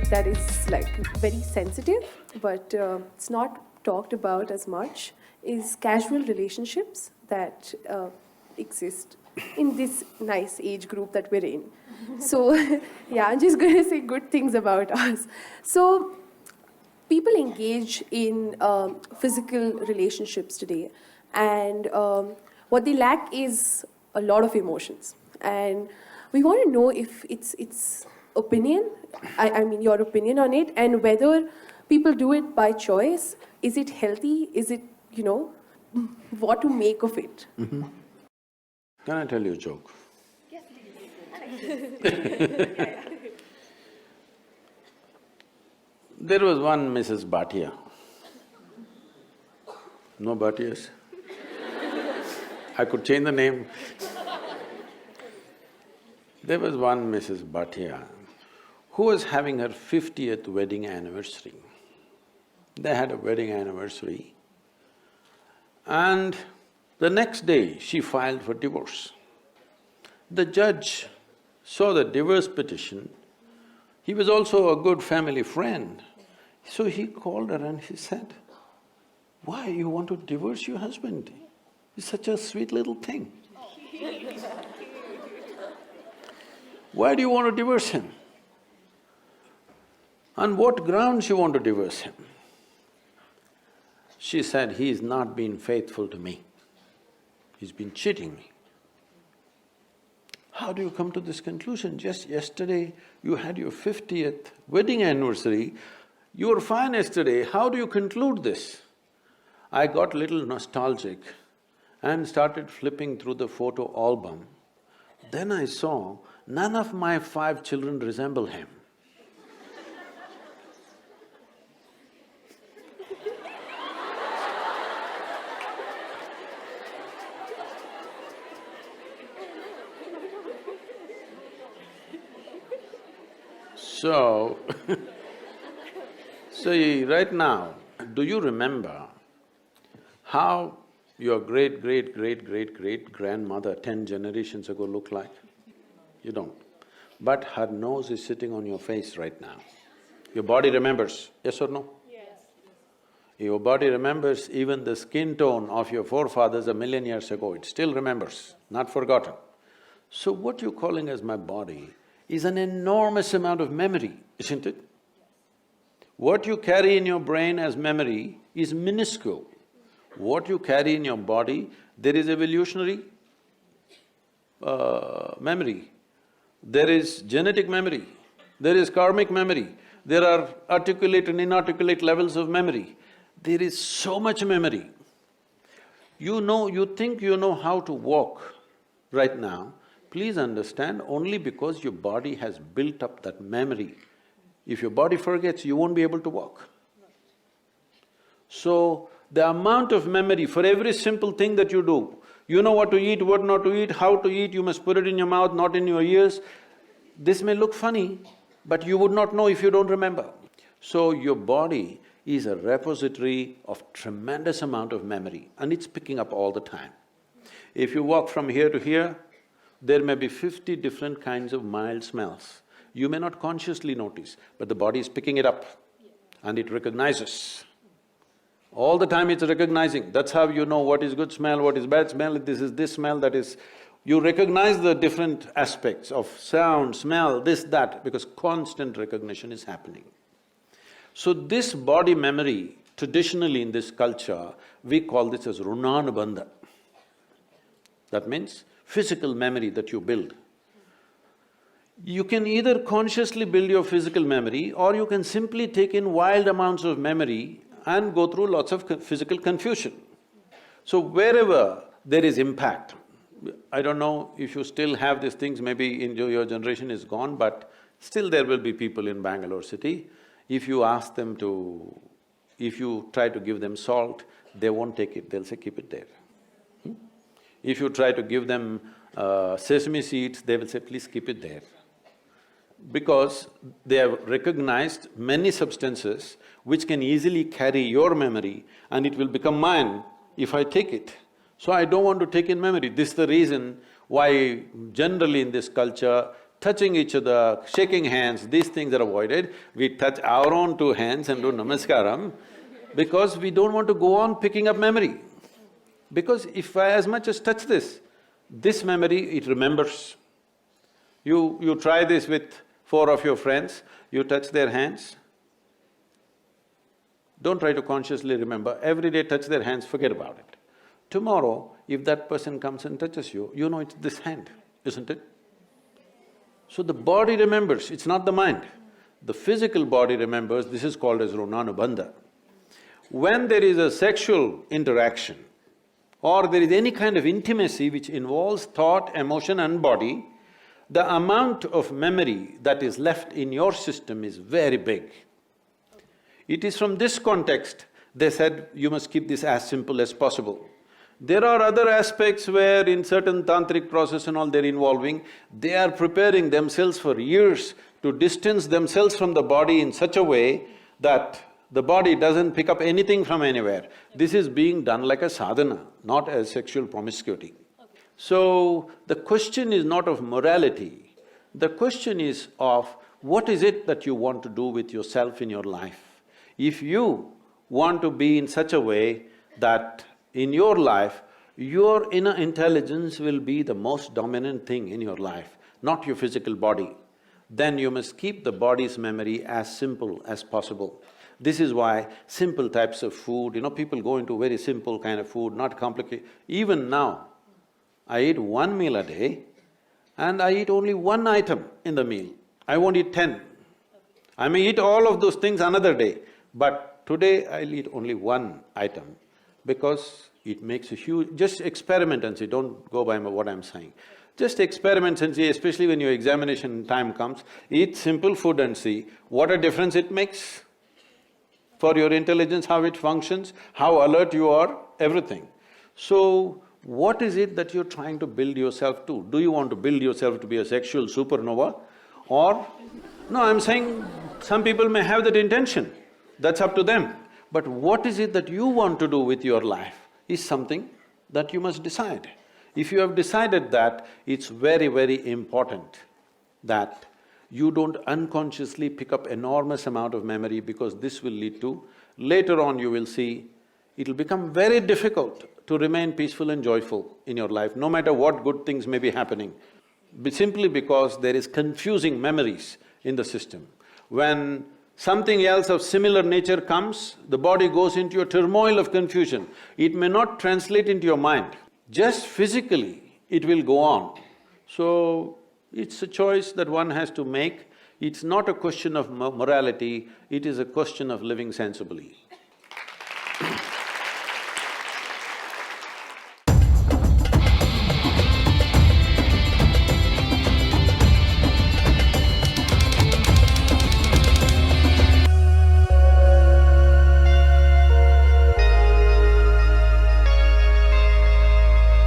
that is like very sensitive, but it's not talked about as much, is casual relationships that exist in this nice age group that we're in. So, yeah, I'm just going to say good things about us. So, people engage in physical relationships today, and what they lack is a lot of emotions. And we want to know if it's opinion, I mean your opinion on it, and whether people do it by choice. Is it healthy? Is it, what to make of it? Mm-hmm. Can I tell you a joke? Yes, please. There was one Mrs. Bhatia. No Bhatias? I could change the name. There was one Mrs. Bhatia who was having her 50th wedding anniversary. They had a wedding anniversary, and the next day she filed for divorce. The judge saw the divorce petition. He was also a good family friend. So he called her and he said, "Why you want to divorce your husband? He's such a sweet little thing. Why do you want to divorce him? On what grounds you want to divorce him?" She said, "He's not been faithful to me. He's been cheating me." How do you come to this conclusion? Just yesterday you had your 50th wedding anniversary, you were fine yesterday, how do you conclude this? I got little nostalgic and started flipping through the photo album. Then I saw none of my 5 children resemble him. So, right now, do you remember how your great-great-great-great-great-grandmother 10 generations ago looked like? You don't. But her nose is sitting on your face right now. Your body remembers, yes or no? Yes. Your body remembers even the skin tone of your forefathers 1,000,000 years ago, it still remembers, not forgotten. So what you're calling as my body is an enormous amount of memory, isn't it? What you carry in your brain as memory is minuscule. What you carry in your body, there is evolutionary memory, there is genetic memory, there is karmic memory, there are articulate and inarticulate levels of memory. There is so much memory. You think you know how to walk right now, please understand, only because your body has built up that memory. If your body forgets, you won't be able to walk. So, the amount of memory for every simple thing that you do, you know what to eat, what not to eat, how to eat, you must put it in your mouth, not in your ears. This may look funny, but you would not know if you don't remember. So, your body is a repository of tremendous amount of memory and it's picking up all the time. If you walk from here to here, there may be 50 different kinds of mild smells. You may not consciously notice, but the body is picking it up and it recognizes. All the time it's recognizing, that's how you know what is good smell, what is bad smell, this is this smell, that is… You recognize the different aspects of sound, smell, this, that, because constant recognition is happening. So this body memory, traditionally in this culture, we call this as runanubandha. That means physical memory that you build. You can either consciously build your physical memory or you can simply take in wild amounts of memory and go through lots of physical confusion. So wherever there is impact, I don't know if you still have these things, maybe in your generation is gone, but still there will be people in Bangalore city, if you ask them to… if you try to give them salt, they won't take it, they'll say, keep it there. If you try to give them sesame seeds, they will say, please keep it there. Because they have recognized many substances which can easily carry your memory and it will become mine if I take it. So I don't want to take in memory. This is the reason why generally in this culture, touching each other, shaking hands, these things are avoided. We touch our own two hands and do namaskaram because we don't want to go on picking up memory. Because if I as much as touch this memory, it remembers. You try this with 4 of your friends, you touch their hands. Don't try to consciously remember, every day touch their hands, forget about it. Tomorrow, if that person comes and touches you, you know it's this hand, isn't it? So the body remembers, it's not the mind. The physical body remembers, this is called as runanubandha. When there is a sexual interaction or there is any kind of intimacy which involves thought, emotion and body, the amount of memory that is left in your system is very big. It is from this context they said you must keep this as simple as possible. There are other aspects where in certain tantric process and all they're involving, they are preparing themselves for years to distance themselves from the body in such a way that the body doesn't pick up anything from anywhere. This is being done like a sadhana, not as sexual promiscuity. So, the question is not of morality, the question is of what is it that you want to do with yourself in your life. If you want to be in such a way that in your life, your inner intelligence will be the most dominant thing in your life, not your physical body, then you must keep the body's memory as simple as possible. This is why simple types of food, people go into very simple kind of food, not complicated. Even now, I eat 1 meal a day and I eat only 1 item in the meal. I won't eat 10. I may eat all of those things another day, but today I'll eat only 1 item because it makes a huge… Just experiment and see, don't go by what I'm saying. Just experiment and see, especially when your examination time comes, eat simple food and see what a difference it makes for your intelligence, how it functions, how alert you are, everything. So, what is it that you're trying to build yourself to? Do you want to build yourself to be a sexual supernova? Or… No, I'm saying some people may have that intention, that's up to them. But what is it that you want to do with your life is something that you must decide. If you have decided that, it's very, very important that you don't unconsciously pick up enormous amount of memory because this will lead to… Later on you will see, it'll become very difficult to remain peaceful and joyful in your life, no matter what good things may be happening, simply because there is confusing memories in the system. When something else of similar nature comes, the body goes into a turmoil of confusion. It may not translate into your mind, just physically it will go on. So, it's a choice that one has to make. It's not a question of morality, it is a question of living sensibly.